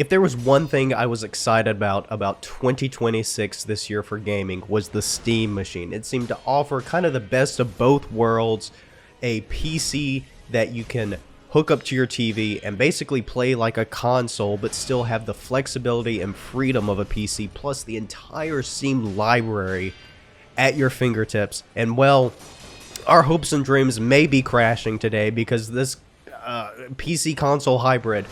if there was one thing I was excited about 2026 this year for gaming, was the Steam machine. It seemed to offer kind of the best of both worlds, a PC that you can hook up to your TV and basically play like a console, but still have the flexibility and freedom of a PC, plus the entire Steam library at your fingertips. And well, our hopes and dreams may be crashing today, because this PC console hybrid,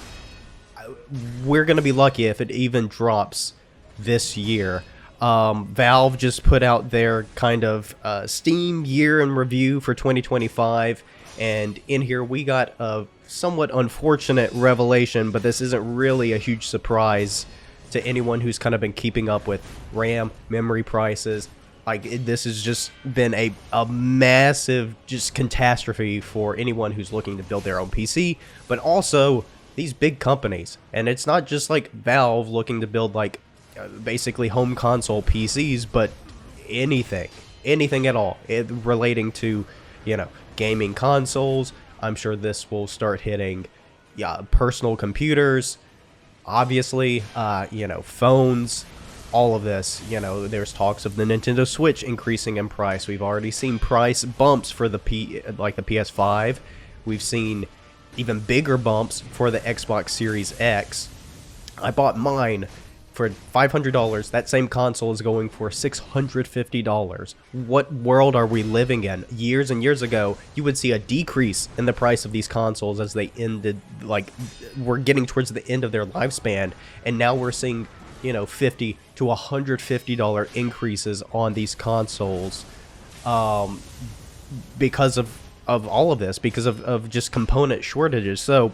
we're going to be lucky if it even drops this year. Valve just put out their kind of Steam year in review for 2025, and in here we got a somewhat unfortunate revelation, but this isn't really a huge surprise to anyone who's kind of been keeping up with RAM, memory prices. This has just been a massive just catastrophe for anyone who's looking to build their own PC, but also these big companies. And it's not just like Valve looking to build like basically home console PCs, but anything at all relating to, gaming consoles. I'm sure this will start hitting personal computers, obviously, phones, all of this. There's talks of the Nintendo Switch increasing in price. We've already seen price bumps for the PS5. We've seen even bigger bumps for the Xbox Series X. I bought mine for $500. That same console is going for $650. What world are we living in? Years and years ago, you would see a decrease in the price of these consoles as they ended, we're getting towards the end of their lifespan, and now we're seeing $50 to $150 increases on these consoles, because of all of this, because of just component shortages. So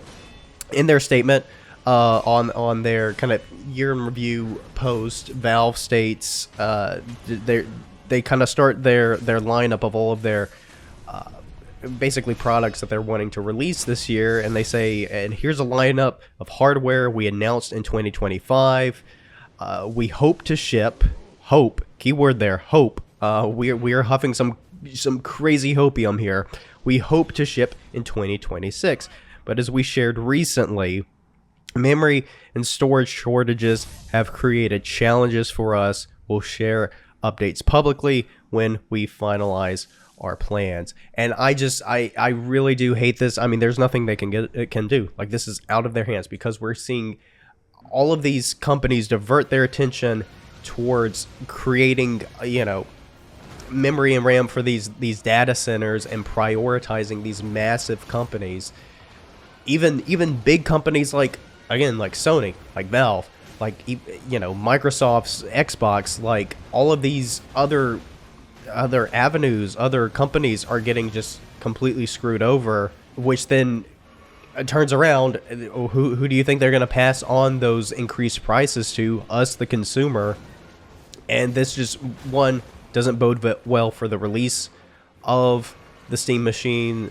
in their statement, on their kind of year in review post, Valve states they kind of start their lineup of all of their basically products that they're wanting to release this year, and they say, and here's a lineup of hardware we announced in 2025. We hope to ship, keyword there, hope. We are huffing some crazy hopium here. We hope to ship in 2026. But as we shared recently, memory and storage shortages have created challenges for us. We'll share updates publicly when we finalize our plans. And I really do hate this. I mean, there's nothing they can do. This is out of their hands, because we're seeing all of these companies divert their attention towards creating, memory and RAM for these data centers, and prioritizing these massive companies. Even big companies like Sony, like Valve, Microsoft's Xbox, all of these other avenues, other companies are getting just completely screwed over, which then turns around, who do you think they're going to pass on those increased prices to? Us, the consumer. And this just, one, doesn't bode well for the release of the Steam machine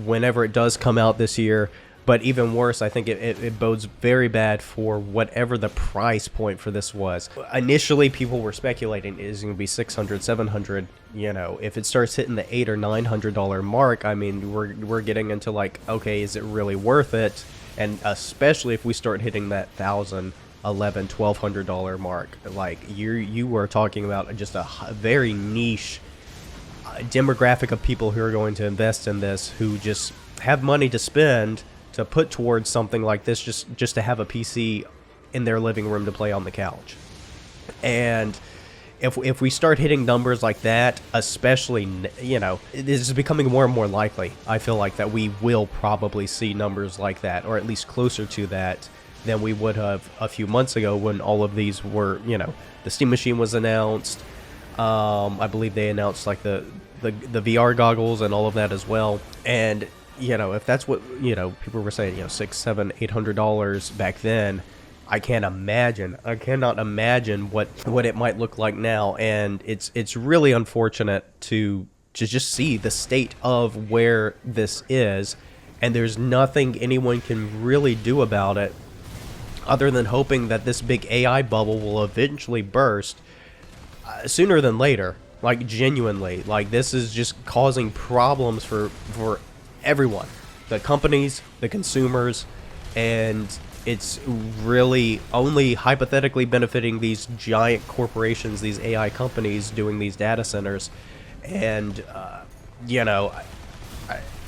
whenever it does come out this year. But even worse, I think it bodes very bad for whatever the price point for this was. Initially, people were speculating it is going to be $600, $700. If it starts hitting the $800 or $900 mark, I mean, we're getting into okay, is it really worth it? And especially if we start hitting that $1,000, $1,100, $1,200 mark, you were talking about just a very niche demographic of people who are going to invest in this, who just have money to spend to put towards something like this, just to have a PC in their living room to play on the couch. And if we start hitting numbers like that, especially, it is becoming more and more likely, I feel like, that we will probably see numbers like that, or at least closer to that, than we would have a few months ago when all of these were, the Steam machine was announced. I believe they announced the VR goggles and all of that as well. And if that's what people were saying, $600, $700, $800 back then, I cannot imagine what it might look like now. And it's really unfortunate to just see the state of where this is, and there's nothing anyone can really do about it other than hoping that this big AI bubble will eventually burst sooner than later. Genuinely, this is just causing problems for everyone, the companies, the consumers, and it's really only hypothetically benefiting these giant corporations, these AI companies doing these data centers. And, you know,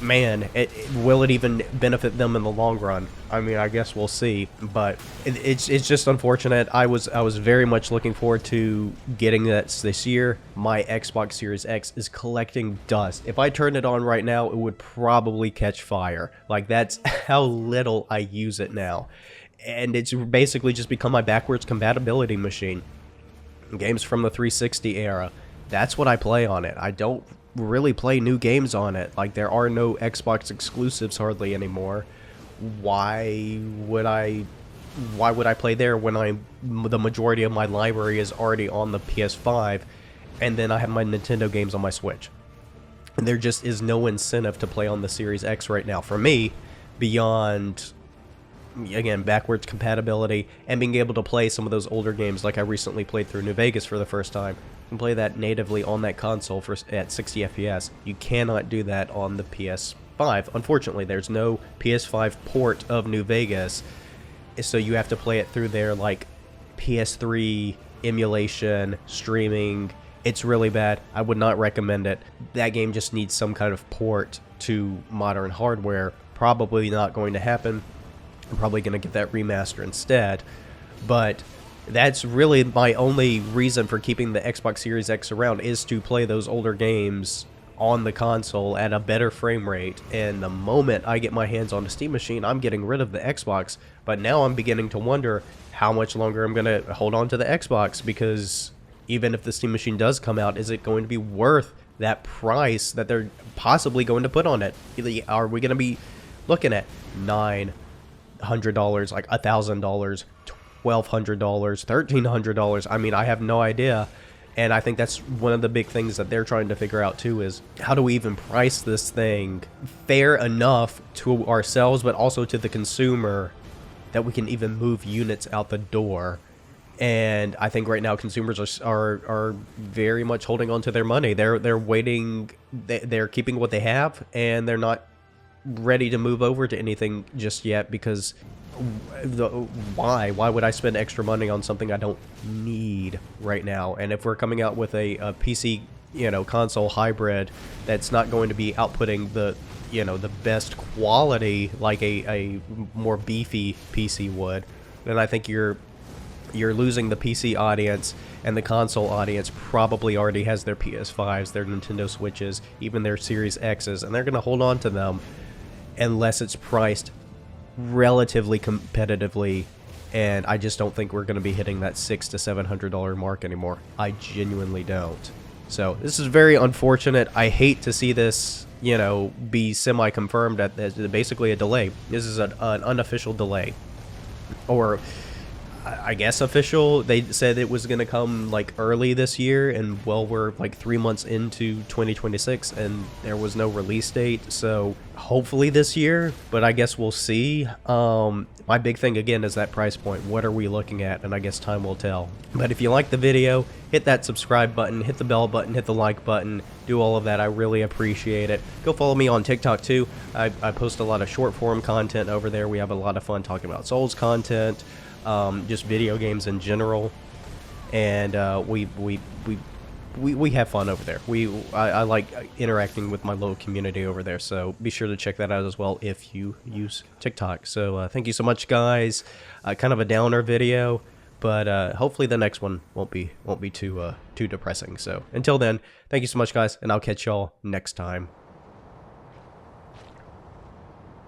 man, will it even benefit them in the long run? I mean, I guess we'll see, but it's just unfortunate. I was very much looking forward to getting that this year. My Xbox Series X is collecting dust. If I turned it on right now, it would probably catch fire. Like, that's how little I use it now. And it's basically just become my backwards compatibility machine. Games from the 360 era, that's what I play on it. I don't really play new games on it. Like, there are no Xbox exclusives hardly anymore. Why would I play there when the majority of my library is already on the PS5, and then I have my Nintendo games on my Switch? And there just is no incentive to play on the Series X right now for me, beyond, again, backwards compatibility and being able to play some of those older games. Like, I recently played through New Vegas for the first time. You can play that natively on that console at 60 FPS. You cannot do that on the PS5. Unfortunately, there's no PS5 port of New Vegas, so you have to play it through their, like, PS3 emulation, streaming. It's really bad. I would not recommend it. That game just needs some kind of port to modern hardware. Probably not going to happen. I'm probably going to get that remaster instead. But that's really my only reason for keeping the Xbox Series X around, is to play those older games on the console at a better frame rate. And the moment I get my hands on a Steam machine, I'm getting rid of the Xbox. But now I'm beginning to wonder how much longer I'm going to hold on to the Xbox, because even if the Steam machine does come out, is it going to be worth that price that they're possibly going to put on it? Are we going to be looking at $900, like $1,000, $1,200, $1,300? I mean, I have no idea. And I think that's one of the big things that they're trying to figure out too, is how do we even price this thing fair enough to ourselves, but also to the consumer, that we can even move units out the door. And I think right now consumers are very much holding on to their money. They're waiting. They're keeping what they have, and they're not ready to move over to anything just yet, because why would I spend extra money on something I don't need right now? And if we're coming out with a PC, console hybrid that's not going to be outputting the best quality like a more beefy PC would, then I think you're losing the PC audience, and the console audience probably already has their PS5s, their Nintendo Switches, even their Series X's, and they're going to hold on to them unless it's priced relatively competitively. And I just don't think we're going to be hitting that $600 to $700 mark anymore. I genuinely don't. So this is very unfortunate. I hate to see this, be semi-confirmed as basically a delay. This is an unofficial delay. Or I guess official. They said it was going to come like early this year, and well, we're like 3 months into 2026 and there was no release date. So hopefully this year, but I guess we'll see. My big thing again is that price point. What are we looking at? And I guess time will tell. But if you like the video, hit that subscribe button, hit the bell button, hit the like button, do all of that. I really appreciate it. Go follow me on TikTok too. I post a lot of short form content over there. We have a lot of fun talking about Souls content, just video games in general, and we have fun over there. I like interacting with my little community over there, so be sure to check that out as well if you use TikTok. So thank you so much, guys. Kind of a downer video, but hopefully the next one won't be too depressing. So until then, thank you so much, guys, and I'll catch y'all next time.